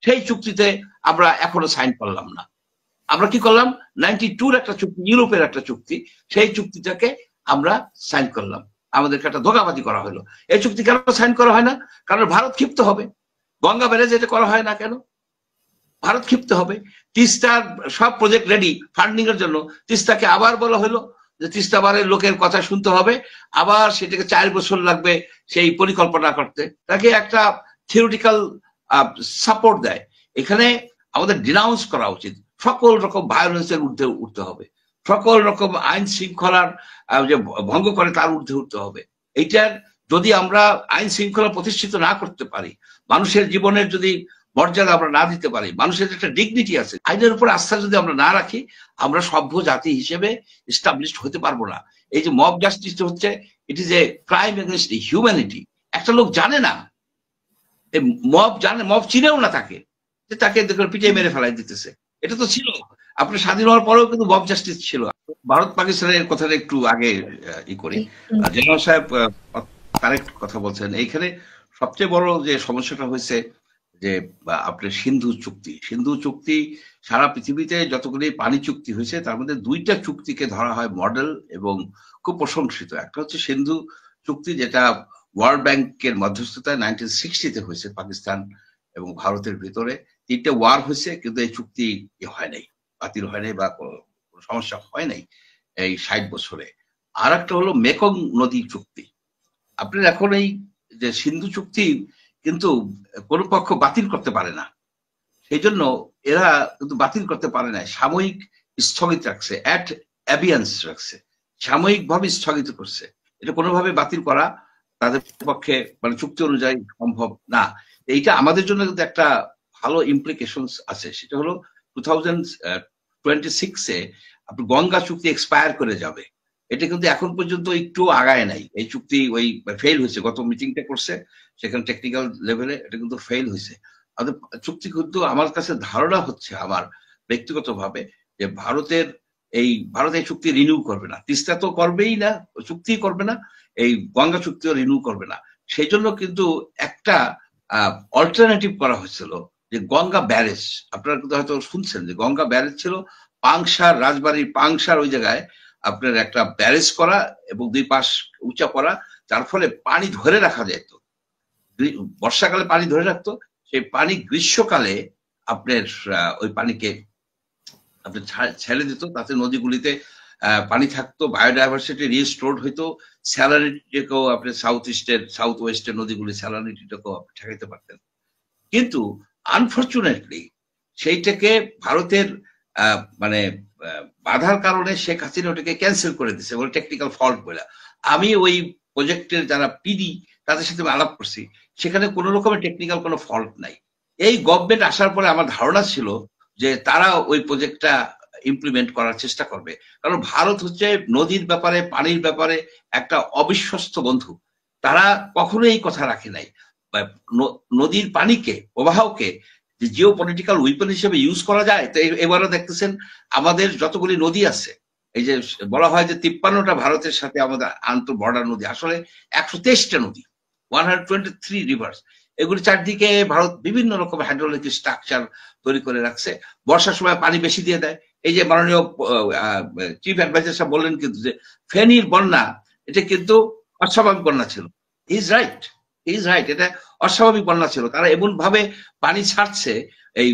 সেই চুক্তিতে আমরা এখনো সাইন করলাম না। আমরা কি করলাম, 92 একটা চুক্তি, ইউরোপের একটা চুক্তি, সেই চুক্তিটাকে আমরা সাইন করলাম। আমাদেরকে একটা ধোঁকাবাজি করা হলো। এই চুক্তি কেন সাইন করা হয় না? কারণ ভারত ক্ষিপ্ত হবে। গঙ্গা ব্যারেজ এটা করা হয় না কেন? ভারত ক্ষিপ্ত হবে। তিস্তার সব প্রজেক্ট রেডি ফান্ডিং এর জন্য, তিস্তাকে আবার বলা হলো যে তিস্তা বারের লোকের কথা শুনতে হবে, আবার সেটাকে 4 বছর লাগবে সেই পরিকল্পনা করতে। তাকে একটা থিওরিটিক্যাল সাপোর্ট দেয়। এখানে আমাদের ডিনাউন্স করা উচিত। সকল রকম ভায়োলেন্সের ঊর্ধ্বে উঠতে হবে, সকল রকম আইন শৃঙ্খলার যে ভঙ্গ করে তার ঊর্ধ্বে উঠতে হবে। এইটার যদি আমরা আইন শৃঙ্খলা প্রতিষ্ঠিত না করতে পারি, মানুষের জীবনের যদি মর্যাদা আমরা না দিতে পারি, মানুষের একটা ডিগনিটি আছে, আইনের উপর আস্থা যদি আমরা না রাখি, আমরা সভ্য জাতি হিসেবে এস্টাবলিশড হতে পারবো না। এই যে মব জাস্টিস হচ্ছে, it is a crime against humanity. একটা লোক জানে না, মব জানে, মব চিনেও না তাকে, যে তাকে পিটিয়ে মেরে ফেলাই দিতেছে। এটা তো ছিল আপনার স্বাধীন হওয়ার পরেও, কিন্তু মব জাস্টিস ছিল। ভারত পাকিস্তানের কথাটা একটু আগে ই করি। জেনারেল সাহেব কারেক্ট কথা বলছেন। এইখানে সবচেয়ে বড় যে সমস্যাটা হয়েছে যে আপনার সিন্ধু চুক্তি সারা পৃথিবীতে যতগুলি পানি চুক্তি হয়েছে তার মধ্যে 2টা চুক্তিকে ধরা হয় মডেল এবং খুব প্রশংসিত। একটা হচ্ছে সিন্ধু চুক্তি, যেটা ওয়ার্ল্ড ব্যাংকের মধ্যস্থতায় 1960-তে হয়েছে পাকিস্তান এবং ভারতের ভিতরে। 3টে ওয়ার হয়েছে, কিন্তু এই চুক্তি হয় নাই, বাতিল হয় নাই বা কোনো সমস্যা হয় নাই এই 60 বছরে। আর একটা হলো মেকং নদী চুক্তি। আপনার এখন এই যে সিন্ধু চুক্তি কিন্তু কোনো পক্ষ বাতিল করতে পারে না, সেই জন্য এরা কিন্তু বাতিল করতে পারে না, সাময়িক স্থগিত রাখছে, অ্যাট অ্যাবিয়েন্স রাখছে, সাময়িকভাবে স্থগিত করছে। এটা কোনোভাবে বাতিল করা তাদের পক্ষে মানে চুক্তি অনুযায়ী সম্ভব না। এইটা আমাদের জন্য কিন্তু একটা ভালো ইমপ্লিকেশনস আছে। সেটা হলো 2026-এ আপনার গঙ্গা চুক্তি এক্সপায়ার করে যাবে। এটা কিন্তু এখন পর্যন্ত একটু আগায় নাই। এই চুক্তি ওই ফেল হয়েছে, গত মিটিংটা করছে সেখানে টেকনিক্যাল লেভেলে, এটা কিন্তু ফেল হয়েছে। আমাদের চুক্তি কিন্তু আমার কাছে ধারণা হচ্ছে আমার ব্যক্তিগতভাবে যে ভারত এই চুক্তি রিনিউ করবে না। তিস্তা তো করবেই না, চুক্তি করবে না, এই গঙ্গা চুক্তিও রিনিউ করবে না। সেই জন্য কিন্তু একটা অল্টারনেটিভ করা হয়েছিল যে গঙ্গা ব্যারেজ। আপনারা কিন্তু হয়তো শুনছেন যে গঙ্গা ব্যারেজ ছিল পাংশার, রাজবাড়ির পাংশার ওই জায়গায় আপনার একটা ব্যারেজ করা এবং 2 পাশ উঁচা করা, যার ফলে পানি ধরে রাখা যেত। বর্ষাকালে পানি ধরে রাখতো, সেই পানি গ্রীষ্মকালে আপনার ওই পানিকে আপনার ছেড়ে দিত, তাতে নদীগুলিতে পানি থাকতো, বায়োডাইভার্সিটি রিস্টোর্ড হইতো, স্যালারিটিকেও আপনি সাউথ ওয়েস্টের নদীগুলি স্যালারিটিটাকেও আপনি ঠেকাইতে পারতেন। কিন্তু আনফর্চুনেটলি সেইটাকে ভারতের মানে বাধার কারণে শেখ হাসিনা ওটাকে ক্যান্সেল করে দিচ্ছে, বলে টেকনিক্যাল ফল্ট বলে। আমি ওই প্রজেক্টের যারা পিডি তাদের সাথে আলাপ করছি, সেখানে কোন রকমের টেকনিক্যাল কোনো ফল্ট নাই। এই গভর্নমেন্ট আসার পরে আমার ধারণা ছিল যে তারা ওই প্রজেক্টটা ইমপ্লিমেন্ট করার চেষ্টা করবে, কারণ ভারত হচ্ছে নদীর ব্যাপারে, পানির ব্যাপারে একটা অবিশ্বস্ত বন্ধু। তারা কখনো এই কথা রাখে নাই। নদীর পানিকে, প্রবাহকে জিও পলিটিক্যাল উইপন হিসেবে ইউজ করা যায়। তো এবারও দেখতেছেন আমাদের যতগুলি নদী আছে, এই যে বলা হয় যে 53টা ভারতের সাথে আমাদের আন্তঃ বর্ডার নদী, আসলে 123টা নদী, 123 রিভার্স। এগুলি চারদিকে ভারত বিভিন্ন রকম হাইড্রোলজিক স্ট্রাকচার তৈরি করে রাখছে। বর্ষার সময় পানি বেশি দিয়ে দেয়। এই যে মাননীয় চিফ অ্যাডভাইজার সাহেব বললেন কিন্তু যে ফেনীর বন্যা, এটা কিন্তু অস্বাভাবিক বন্যা ছিল। ইজ রাইট, এটা অস্বাভাবিক বন্যা ছিল। তারা এমন ভাবে পানি ছাড়ছে এই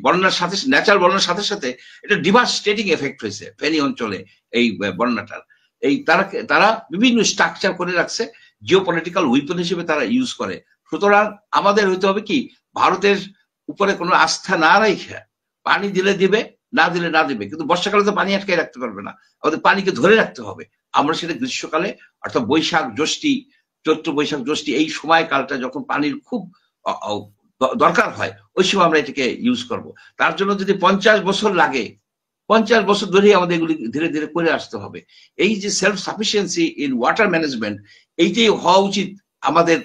বন্যার সাথে, ন্যাচারাল বন্যার সাথে সাথে এটা ডিভাস্টেটিং এফেক্ট হয়েছে ফেনী অঞ্চলে এই বন্যাটার। এই তারা বিভিন্ন স্ট্রাকচার করে রাখছে, জিও পলিটিক্যাল উইপন হিসেবে তারা ইউজ করে। সুতরাং আমাদের হইতে হবে কি, ভারতের উপরে কোনো আস্থা না রেখে পানি দিলে দিবে, না দিলে না দিবে, কিন্তু বর্ষাকালে তো পানি আটকে রাখতে পারবে না, আমাদের পানিকে ধরে রাখতে হবে। আমরা সেটা গ্রীষ্মকালে অর্থাৎ বৈশাখ জ্যৈষ্ঠী, চৈত্র বৈশাখ জ্যৈষ্ঠী এই সময়কালটা যখন পানির খুব দরকার হয়, ওই সময় আমরা এটাকে ইউজ করব। তার জন্য যদি 50 বছর লাগে, 50 বছর ধরেই আমাদের এগুলি ধীরে ধীরে করে আসতে হবে। এই যে self sufficiency in water management, এইটাই হওয়া উচিত আমাদের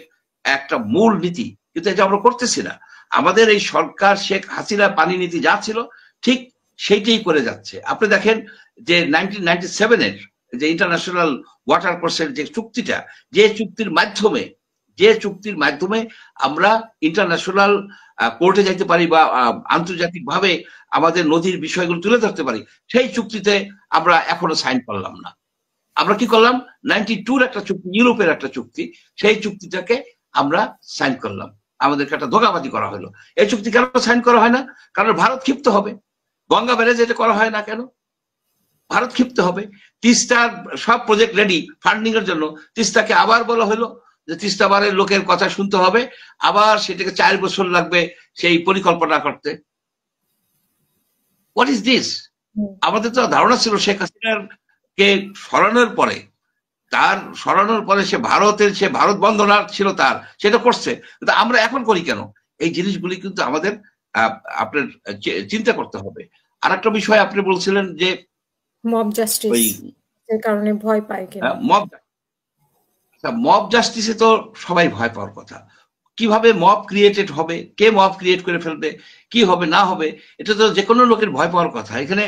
একটা মূল নীতি, কিন্তু এটা আমরা করতেছি না। আমাদের এই সরকার শেখ হাসিনা পানি নীতি যা ছিল ঠিক সেইটাই করে যাচ্ছে। আপনি দেখেন যে 1997-এর যে ইন্টারন্যাশনাল ওয়াটার কোর্সের যে চুক্তিটা, যে চুক্তির মাধ্যমে আমরা ইন্টারন্যাশনাল কোর্টে যাইতে পারি বা আন্তর্জাতিক ভাবে আমাদের নদীর বিষয়গুলো তুলে ধরতে পারি, সেই চুক্তিতে আমরা এখনো সাইন করলাম না। আমরা কি করলাম, 92 একটা চুক্তি, ইউরোপের একটা চুক্তি, সেই চুক্তিটাকে আমরা সাইন করলাম, আমাদেরকে একটা ধোঁকাবাজি করা হলো। এই চুক্তি কেন সাইন করা হয় না? কারণ ভারত ক্ষিপ্ত হবে। গঙ্গা ব্যারেজ এটা করা হয় না কেন? ভারত ক্ষিপ্ত হবে। তিস্তার সব প্রজেক্ট রেডি ফান্ডিং এর জন্য, তিস্তাকে আবার বলা হলো যে তিস্তা বারের লোকের কথা শুনতে হবে, আবার সেটাকে 4 বছর লাগবে সেই পরিকল্পনা করতে। What is this? আমাদের তো ধারণা ছিল শেখ হাসিনার কে সরানোর পরে, তার সরানোর পরে সে ভারত বন্দনা ছিল তার, সেটা করছে, কিন্তু আমরা এখন করি কেন? এই জিনিসগুলি কিন্তু আমাদের আপনার চিন্তা করতে হবে। আর একটা বিষয় আপনি বলছিলেন যে মব জাস্টিস এর কারণে ভয় পায় কেন? মব জাস্টিসে তো সবাই ভয় পাওয়ার কথা। কিভাবে মব ক্রিয়েটেড হবে, কে মব ক্রিয়েট করে ফেলবে, কি হবে না হবে, এটা তো যে কোনো লোকের ভয় পাওয়ার কথা। এখানে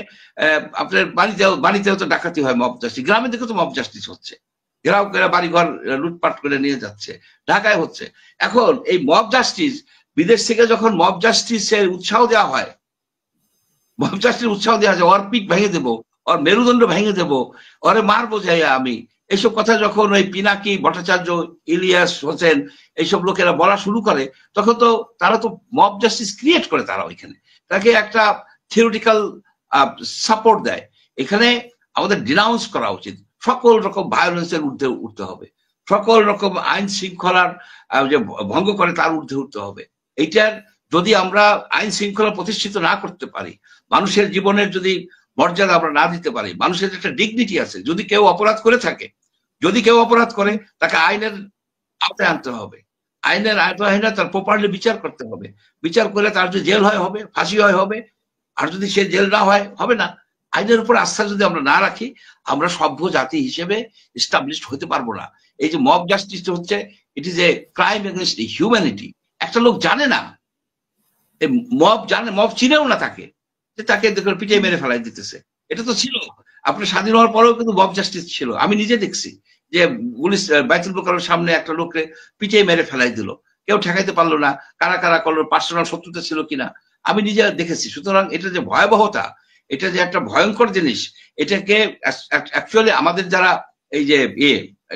আপনার বাড়িতেও তো ডাকাতি হয়, মব জাস্টিস। গ্রামের দিকে তো মব জাস্টিস হচ্ছে, ঘেরাও করে বাড়িঘর লুটপাট করে নিয়ে যাচ্ছে, ঢাকায় হচ্ছে। এখন এই মব জাস্টিস, বিদেশ থেকে যখন মব জাস্টিসের উৎসাহ দেওয়া হয়, মব জাস্টিস উৎসাহ দেওয়া যায়, ওর পিঠ ভেঙে দেবো, ওর মেরুদণ্ড ভেঙে দেবো, ওরে মারবো যাই আমি, এইসব কথা যখন ওই পিনাকি ভট্টাচার্য, ইলিয়াস হোসেন এইসব লোকেরা বলা শুরু করে, তখন তো তারা তো মব জাস্টিস ক্রিয়েট করে। তারা ওইখানে তাকে একটা থিওরিটিক্যাল সাপোর্ট দেয়। এখানে আমাদের ডিনাউন্স করা উচিত, সকল রকম ভায়োলেন্সের ঊর্ধ্বে উঠতে হবে, সকল রকম আইন শৃঙ্খলার যে ভঙ্গ করে তার ঊর্ধ্বে উঠতে হবে। এইটার যদি আমরা আইন শৃঙ্খলা প্রতিষ্ঠিত না করতে পারি, মানুষের জীবনের যদি মর্যাদা আমরা না দিতে পারি, মানুষের একটা ডিগনিটি আছে, যদি কেউ অপরাধ করে থাকে, যদি কেউ অপরাধ করে তাকে আইনের আওতায় আনতে হবে, আইনের আওতায় না তার প্রপারলি বিচার করতে হবে, বিচার করে তার যদি জেল হয় হবে, ফাঁসি হয় হবে, আর যদি সে জেল না হয় হবে না। আইনের উপর আস্থা যদি আমরা না রাখি, আমরা সভ্য জাতি হিসেবে এস্টাবলিশড হতে পারবো না। এই যে মব জাস্টিস হচ্ছে, it is a crime against humanity. একটা লোক জানে না, মব চিনেও না তাকে, যে তাকে পিটিয়ে মেরে ফেলাই দিতেছে। এটা তো ছিল আপনার স্বাধীন হওয়ার পরেও কিন্তু মব জাস্টিস ছিল। আমি নিজে দেখছি যে পুলিশ বাইতুল মোকাররমের সামনে একটা লোককে পিটিয়ে মেরে ফেলাই দিল, কেউ ঠেকাইতে পারলো না, কারা কারা করলো, পার্সোনাল শত্রুতা ছিল কিনা আমি নিজে দেখেছি। সুতরাং এটা যে ভয়াবহতা, এটা যে একটা ভয়ঙ্কর জিনিস, এটাকে অ্যাকচুয়ালি আমাদের যারা এই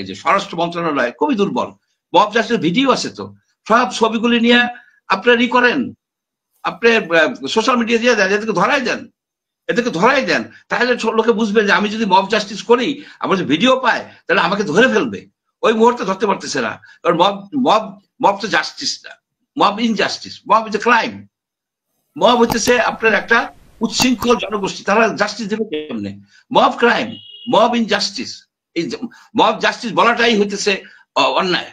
যে স্বরাষ্ট্র মন্ত্রণালয় খুবই দুর্বল। মব জাস্টিস ভিডিও আছে তো, সব ছবিগুলি নিয়ে আপনারা করেন, আপনি সোশ্যাল মিডিয়া দিয়ে দেন, এদেরকে ধরাই দেন, তাহলে লোকে বুঝবে যে আমি যদি মব জাস্টিস করি, আমার যদি ভিডিও পায়, তাহলে আমাকে ধরে ফেলবে। ওই মুহূর্তে ধরতে পারতেছে না, কারণ মব তো জাস্টিস না, mob injustice, mob is a crime. Mob হচ্ছে আপনার একটা উচ্ছৃঙ্খল জনগোষ্ঠী, তারা জাস্টিস দেবে কেমনে? Mob crime, mob injustice. এই মব জাস্টিস বলাটাই হইতেছে অন্যায়।